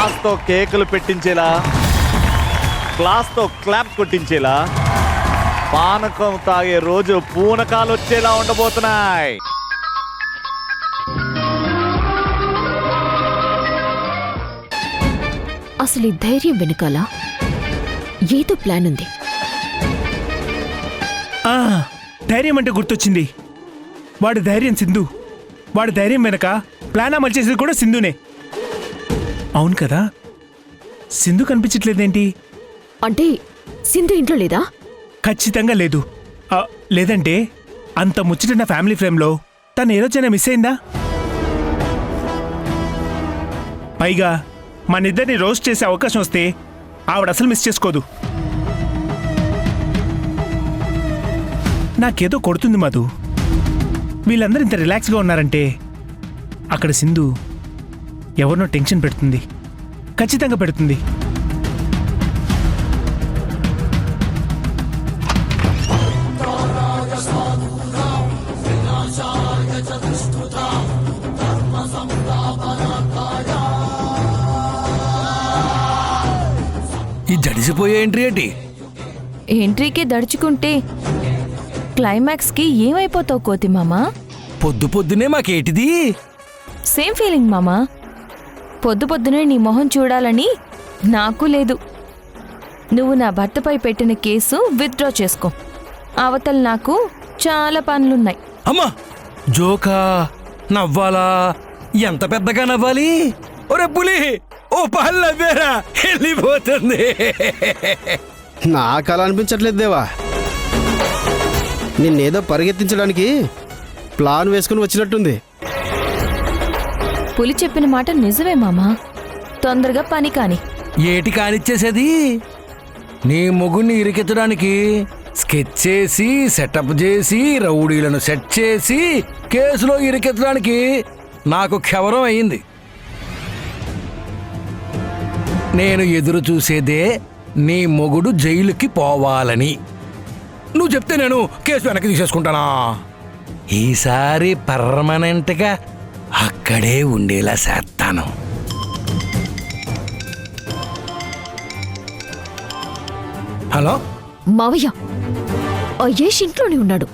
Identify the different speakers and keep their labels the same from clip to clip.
Speaker 1: గ్లాస్తో కేకులు పెట్టించేలా, గ్లాస్తో క్లాప్ కొట్టించేలా, పానకం తాగే రోజు పూనకాలు వచ్చేలా ఉండబోతున్నాయి.
Speaker 2: అసలు ఈ ధైర్యం వెనుకాల ఏదో ప్లాన్ ఉంది.
Speaker 3: ధైర్యం అంటే గుర్తొచ్చింది. వాడి ధైర్యం సింధు. వాడి ధైర్యం వెనక ప్లాన్ అమలు చేసేది కూడా సింధునే. అవును కదా, సింధు కనిపించట్లేదేంటి?
Speaker 2: అంటే సింధు ఇంట్లో లేదా?
Speaker 3: ఖచ్చితంగా లేదు. లేదంటే అంత ముచ్చటిన ఫ్యామిలీ ఫ్రేమ్లో తను ఏ రోజైనా మిస్ అయిందా? పైగా మనిద్దరిని రోస్ట్ చేసే అవకాశం వస్తే ఆవిడ అసలు మిస్ చేసుకోదు. నాకేదో కొడుతుంది మధు. వీళ్ళందరూ ఇంత రిలాక్స్గా ఉన్నారంటే అక్కడ సింధు ఎవరినో టెన్షన్ పెడుతుంది. ఖచ్చితంగా పెడుతుంది.
Speaker 4: ఈ జడిసిపోయే ఎంట్రీ ఏంటి?
Speaker 5: ఎంట్రీకి దడుచుకుంటే క్లైమాక్స్కి ఏమైపోతావు కోతి మామా?
Speaker 4: పొద్దు పొద్దునే మాకేటిది?
Speaker 5: సేమ్ ఫీలింగ్ మామా. పొద్దు పొద్దునే నీ మొహం చూడాలని నాకు లేదు. నువ్వు నా భర్తపై పెట్టిన కేసు విత్డ్రా చేసుకో. అవతల నాకు చాలా పనులున్నాయి.
Speaker 4: అమ్మా, జోకా? నవ్వాలా? ఎంత పెద్దగా నవ్వాలి? ఒరే పులి, ఓ పళ్ళు నవ్వేరా, వెళ్ళిపోతుంది.
Speaker 6: నాకు అలా అనిపించట్లేదు దేవా. నిన్నేదో పరిగెత్తించడానికి ప్లాన్ వేసుకుని వచ్చినట్టుంది.
Speaker 5: పులి చెప్పిన మాట నిజమే మామా. తొందరగా పని కాని.
Speaker 4: ఏటి కానిచ్చేసేది? నీ మొగుడిని ఇరికెత్తడానికి స్కెచ్ చేసి, సెటప్ చేసి, రౌడీలను సెట్ చేసి కేసులో ఇరికెత్తడానికి నాకు క్షవరం అయింది. నేను ఎదురు చూసేదే నీ మొగుడు జైలుకి పోవాలని. నువ్వు చెప్తే నేను కేసు వెనక్కి తీసేసుకుంటానా? ఈసారి పర్మనెంట్గా అక్కడే ఉండేలా చేస్తాను. హలో
Speaker 2: మావయ్య, అయ్యేష్ ఇంట్లోనే ఉన్నాడు.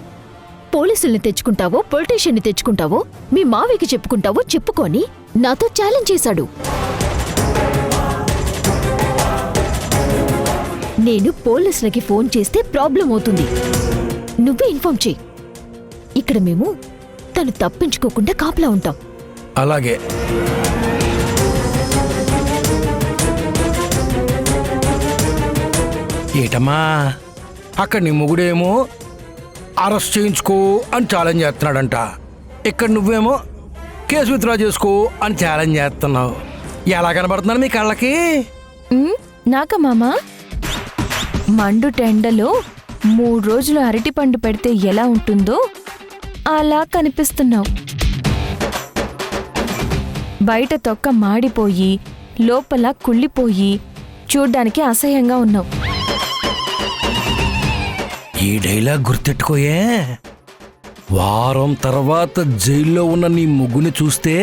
Speaker 2: పోలీసుల్ని తెచ్చుకుంటావో పొలిటీషియన్ని తెచ్చుకుంటావో మీ మావయ్యకి చెప్పుకుంటావో చెప్పుకొని నాతో ఛాలెంజ్ చేశాడు. నేను పోలీసులకి ఫోన్ చేస్తే ప్రాబ్లం అవుతుంది. నువ్వే ఇన్ఫార్మ్ చెయ్యి. ఇక్కడ మేము తను తప్పించుకోకుండా కాపలా ఉంటాం.
Speaker 4: అలాగే. ఏటమ్మా, అక్కడ నీ మొగుడేమో అరెస్ట్ చేయించుకో అని ఛాలెంజ్ చేస్తున్నాడంట. ఇక్కడ నువ్వేమో కేసు విత్డ్రా చేసుకో అని ఛాలెంజ్ చేస్తున్నావు. ఎలా కనబడుతున్నాను మీ కళ్ళకి?
Speaker 5: నాక మామా, మండు టెండలో 3 రోజులు అరటిపండు పెడితే ఎలా ఉంటుందో అలా కనిపిస్తున్నావు. బయట తొక్క మాడిపోయి లోపల కుళ్ళిపోయి చూడ్డానికి అసహ్యంగా ఉన్నావు.
Speaker 4: ఈ డైలాగ్ గుర్తెట్టుకోయే. వారం తర్వాత జైల్లో ఉన్న నీ ముగ్గుని చూస్తే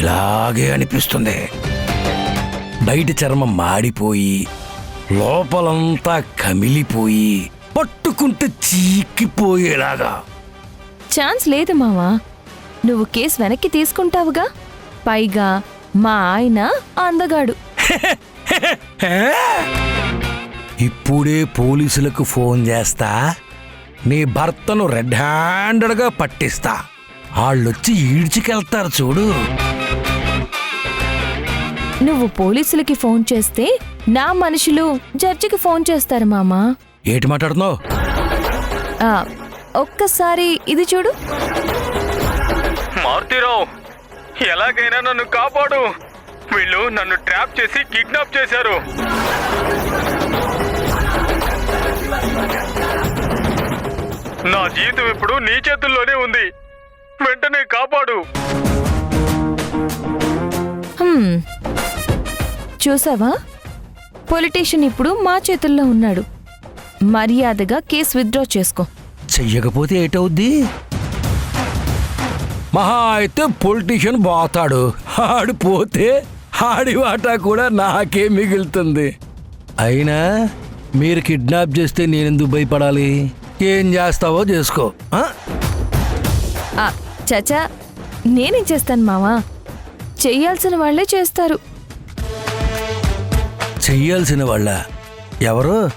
Speaker 4: ఇలాగే అనిపిస్తుంది. బయట చర్మం మాడిపోయి లోపలంతా కమిలిపోయి పట్టుకుంటే చీకిపోయేలాగా.
Speaker 5: ఛాన్స్ లేదు మావా. నువ్వు కేసు వెనక్కి తీసుకుంటావుగా. పైగా మా ఆయన అందగాడు.
Speaker 4: ఇప్పుడే పోలీసులకు ఫోన్ చేస్తా. నీ భర్తను రెడ్ హ్యాండెడ్గా పట్టిస్తా. వాళ్ళొచ్చి ఈడ్చికెళ్తారు చూడు.
Speaker 5: నువ్వు పోలీసులకి ఫోన్ చేస్తే నా మనుషులు జడ్జికి ఫోన్ చేస్తారు మామా.
Speaker 4: ఏటి మాట్లాడుతున్నావు?
Speaker 5: ఒక్కసారి ఇది చూడు.
Speaker 7: మారుతీరావు, ఎలాగైనా నన్ను కాపాడు. వీళ్ళు నన్ను ట్రాప్ చేసి కిడ్నాప్ చేశారు. నా జీవితం ఇప్పుడు నీ చేతుల్లోనే ఉంది. వెంటనే కాపాడు.
Speaker 5: చూసావా, పొలిటీషియన్ ఇప్పుడు మా చేతుల్లో ఉన్నాడు. మర్యాదగా కేసు విత్డ్రా చేసుకో.
Speaker 4: చెయ్యకపోతే ఏటవుద్ది? మహా అయితే పొలిటీషియన్ పోతాడు. ఆడు పోతే ఆడి వాటా కూడా నాకే మిగులుతుంది. అయినా మీరు కిడ్నాప్ చేస్తే నేనెందుకు భయపడాలి? ఏం చేస్తావో చేసుకో. ఆ?
Speaker 5: చచా, నేనేం చేస్తాను మావా? చెయ్యాల్సిన వాళ్ళే చేస్తారు.
Speaker 4: చెయ్యాల్సిన వాళ్ళ ఎవరు?